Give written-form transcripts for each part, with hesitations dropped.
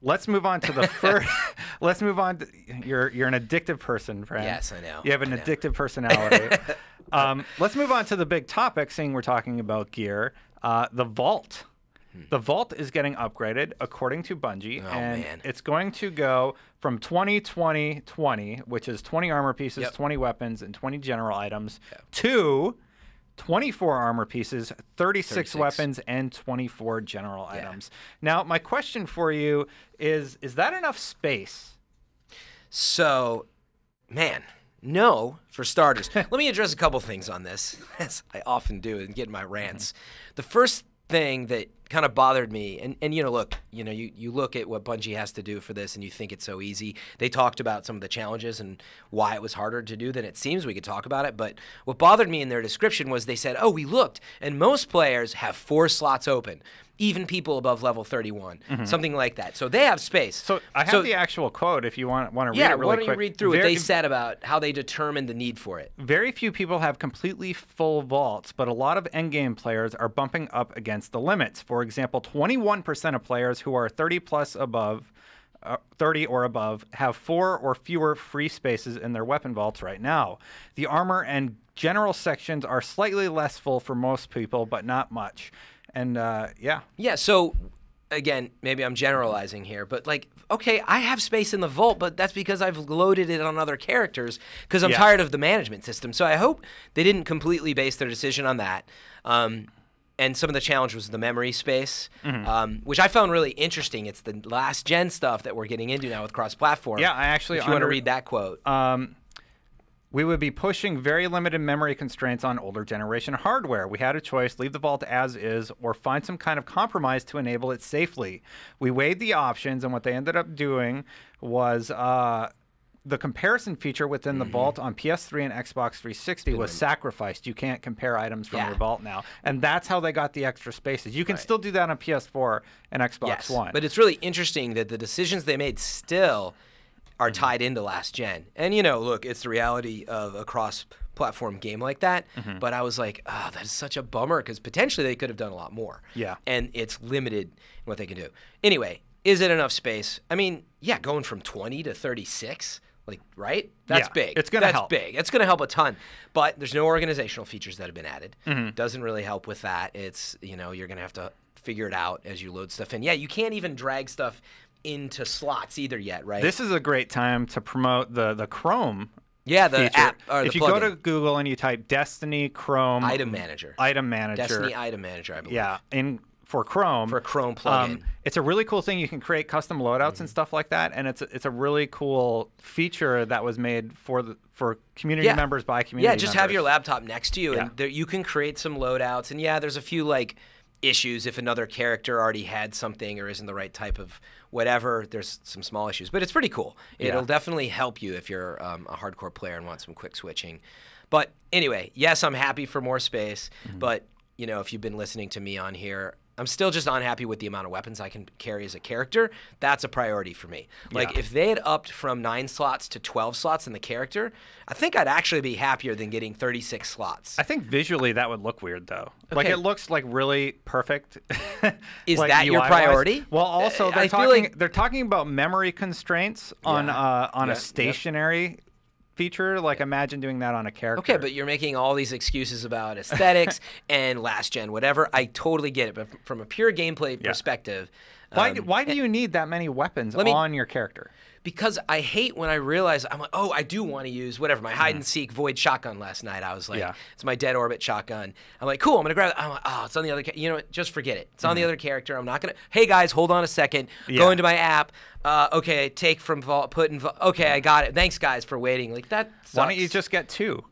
let's move on to the first. Let's move on. You're an addictive person, friend. Yes, I know. You have an addictive personality. Let's move on to the big topic, seeing we're talking about gear. The Vault. The Vault is getting upgraded, according to Bungie, and it's going to go from 20, which is 20 armor pieces, 20 weapons, and 20 general items, to 24 armor pieces, 36 weapons, and 24 general items. Now, my question for you is that enough space? So, man, no, for starters. Let me address a couple things on this, as I often do and get in my rants. The first thing that kind of bothered me, and you look at what Bungie has to do for this and you think it's so easy. They talked about some of the challenges and why it was harder to do than it seems. We could talk about it, but what bothered me in their description was they said, oh, we looked, and most players have 4 slots open. Even people above level 31, something like that. So they have space. So I have the actual quote if you want to read it really quick. Yeah, why don't you read through what they said about how they determined the need for it. Very few people have completely full vaults, but a lot of endgame players are bumping up against the limits. For example, 21% of players who are 30 or above have 4 or fewer free spaces in their weapon vaults right now. The armor and general sections are slightly less full for most people, but not much. And yeah. So again, maybe I'm generalizing here, but like, okay, I have space in the vault, but that's because I've loaded it on other characters because I'm tired of the management system. So I hope they didn't completely base their decision on that. And some of the challenge was the memory space, which I found really interesting. It's the last gen stuff that we're getting into now with cross-platform. Yeah, I actually. If you want to read that quote. We would be pushing very limited memory constraints on older generation hardware. We had a choice, leave the vault as is, or find some kind of compromise to enable it safely. We weighed the options, and what they ended up doing was the comparison feature within the vault on PS3 and Xbox 360 was sacrificed. You can't compare items from your vault now. And that's how they got the extra spaces. You can still do that on PS4 and Xbox One. But it's really interesting that the decisions they made still are tied into last gen. And, look, it's the reality of a cross-platform game like that. But I was like, oh, that's such a bummer because potentially they could have done a lot more. Yeah. And it's limited in what they can do. Anyway, is it enough space? I mean, yeah, going from 20 to 36, right? That's big. It's going to help. That's big. It's going to help a ton. But there's no organizational features that have been added. Doesn't really help with that. It's, you're going to have to figure it out as you load stuff in. Yeah, you can't even drag stuff into slots either yet, right? This is a great time to promote the Chrome the feature. app or the if you plugin. go to Google and you type Destiny Chrome Item Manager. Destiny Item Manager, I believe. Yeah, for Chrome. For a Chrome plugin. It's a really cool thing. You can create custom loadouts and stuff like that, and it's a really cool feature that was made for community members by community members. Yeah, just have your laptop next to you, and you can create some loadouts. And there's a few issues if another character already had something or isn't the right type of whatever. There's some small issues, but it's pretty cool. It'll definitely help you if you're a hardcore player and want some quick switching. But anyway, yes, I'm happy for more space, but if you've been listening to me on here, I'm still just unhappy with the amount of weapons I can carry as a character. That's a priority for me. If they had upped from 9 slots to 12 slots in the character, I think I'd actually be happier than getting 36 slots. I think visually that would look weird, though. Okay. It looks really perfect. Is that your priority? Well, also they're talking about memory constraints on a stationary feature. Imagine doing that on a character. Okay, but you're making all these excuses about aesthetics and last gen, whatever. I totally get it, but from a pure gameplay perspective, why do you need that many weapons on your character? Because I hate when I realize I'm like, oh, I do want to use whatever, my hide and seek void shotgun last night. I was like, it's my dead orbit shotgun. I'm like, cool, I'm gonna grab it. I'm like, oh, it's on the other. You know what? Just forget it. It's on the other character. I'm not gonna. Hey guys, hold on a second. Go into my app. Okay, take from vault, put in. Okay, I got it. Thanks guys for waiting. That sucks. Why don't you just get 2?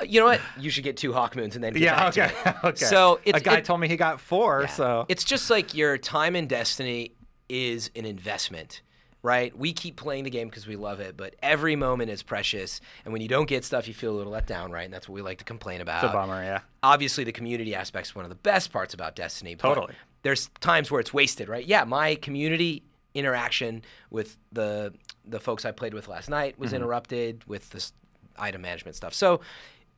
You know what? You should get 2 Hawk Moons and then get back to it. Okay. So a guy told me he got 4. So it's just like your time in Destiny is an investment, right? We keep playing the game because we love it, but every moment is precious. And when you don't get stuff, you feel a little let down, right? And that's what we like to complain about. It's a bummer, yeah. Obviously, the community aspect is one of the best parts about Destiny. Totally. There's times where it's wasted, right? Yeah, my community interaction with the folks I played with last night was interrupted with this item management stuff. So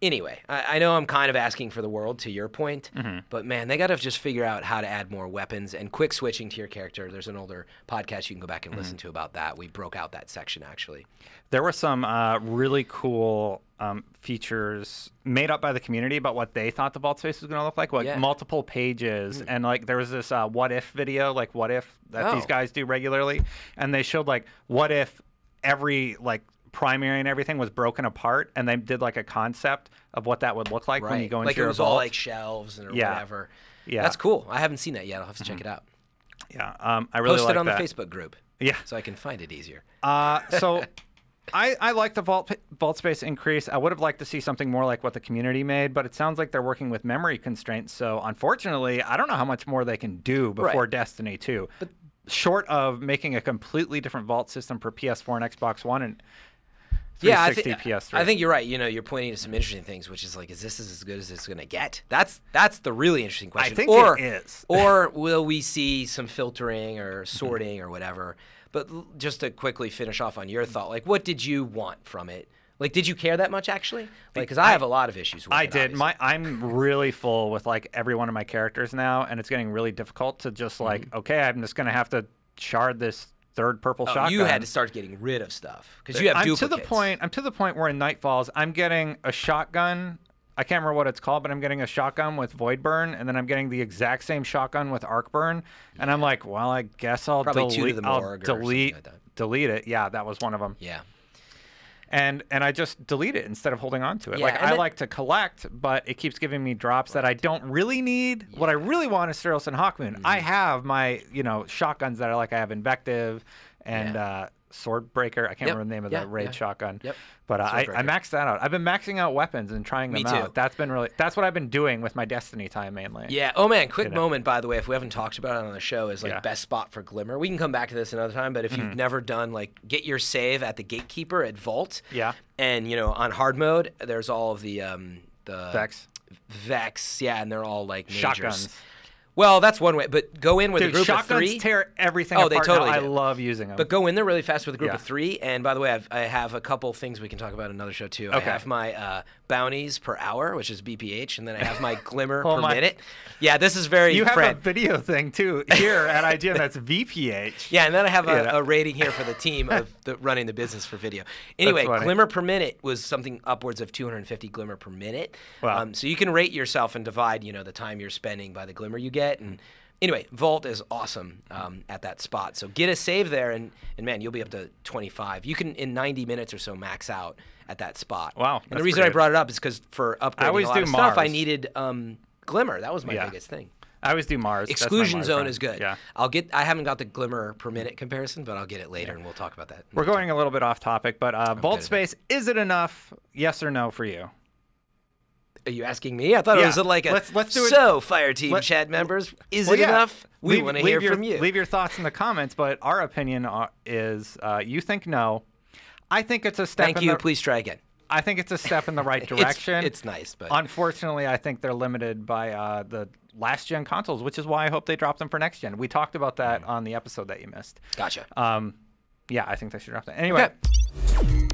Anyway, I know I'm kind of asking for the world, to your point, but man, they got to just figure out how to add more weapons and quick switching to your character. There's an older podcast you can go back and listen to about that. We broke out that section, actually. There were some really cool features made up by the community about what they thought the vault space was going to look like, multiple pages. And like there was this what if video, like what if that these guys do regularly. And they showed like what if every like primary and everything was broken apart, and they did like a concept of what that would look like when you go into your vault. Like it was all like shelves or whatever. Yeah, that's cool. I haven't seen that yet. I'll have to check it out. Yeah, I really post like it on that. the Facebook group. Yeah, so I can find it easier. So I like the vault space increase. I would have liked to see something more like what the community made, but it sounds like they're working with memory constraints. So unfortunately, I don't know how much more they can do before Destiny 2. But short of making a completely different vault system for PS4 and Xbox One and 360 PS3. I think you're right. You know, you're pointing to some interesting things, which is like, is this as good as it's going to get? That's the really interesting question. I think it is. Or will we see some filtering or sorting or whatever? But just to quickly finish off on your thought, like, what did you want from it? Like, did you care that much, actually? Like, because I have a lot of issues with it. I did. I'm really full with, like, every one of my characters now, and it's getting really difficult to just, like, okay, I'm just going to have to shard this third purple shotgun. You had to start getting rid of stuff because you have duplicates. I'm to the point where in Nightfalls, I'm getting a shotgun. I can't remember what it's called, but I'm getting a shotgun with Void Burn, and then I'm getting the exact same shotgun with Arc Burn. And I'm like, well, I guess I'll delete it. Yeah, that was one of them. Yeah. And I just delete it instead of holding on to it. Like, I like to collect, but it keeps giving me drops that I don't really need. What I really want is Steros and Hawkmoon. I have my, shotguns that are like, I have Invective and Swordbreaker. I can't remember the name of that raid shotgun. But I maxed that out. I've been maxing out weapons and trying them out. That's what I've been doing with my Destiny time mainly. Yeah. Oh man, quick moment, by the way, if we haven't talked about it on the show, is like best spot for Glimmer. We can come back to this another time, but if you've never done, like, get your save at the Gatekeeper at Vault. Yeah. And on hard mode, there's all of the Vex, and they're all like majors. Shotguns. Well, that's one way, but go in with a group of 3. Shotguns tear everything apart. They totally now. do. I love using them. But go in there really fast with a group of 3. And by the way, I have a couple things we can talk about in another show too. Okay. I have my bounties per hour, which is BPH, and then I have my Glimmer per minute. Yeah, this is very You have a video thing too here at IGN that's VPH. Yeah, and then I have a rating here for the team of running the business for video. Anyway, Glimmer per minute was something upwards of 250 Glimmer per minute. Wow. So you can rate yourself and divide, the time you're spending by the Glimmer you get. And anyway, Vault is awesome at that spot. So get a save there, and man, you'll be up to 25. You can, in 90 minutes or so, max out at that spot. Wow. And the reason I brought it up is because for upgrading a lot of stuff, I needed Glimmer. That was my biggest thing. I always do Mars. Exclusion Zone is good. Yeah. I haven't got the Glimmer per minute comparison, but I'll get it later, and we'll talk about that. We're going a little bit off topic, but Vault Space, is it enough? Yes or no for you? Are you asking me? I thought it was like a let's do it. So, Fireteam chat members, is it enough? We want to hear from you. Leave your thoughts in the comments, but our opinion is you think no. I think it's a step Thank you. Please try again. I think it's a step in the right direction. It's nice, but unfortunately, I think they're limited by the last-gen consoles, which is why I hope they drop them for next-gen. We talked about that on the episode that you missed. Gotcha. Yeah, I think they should drop that. Anyway. Okay.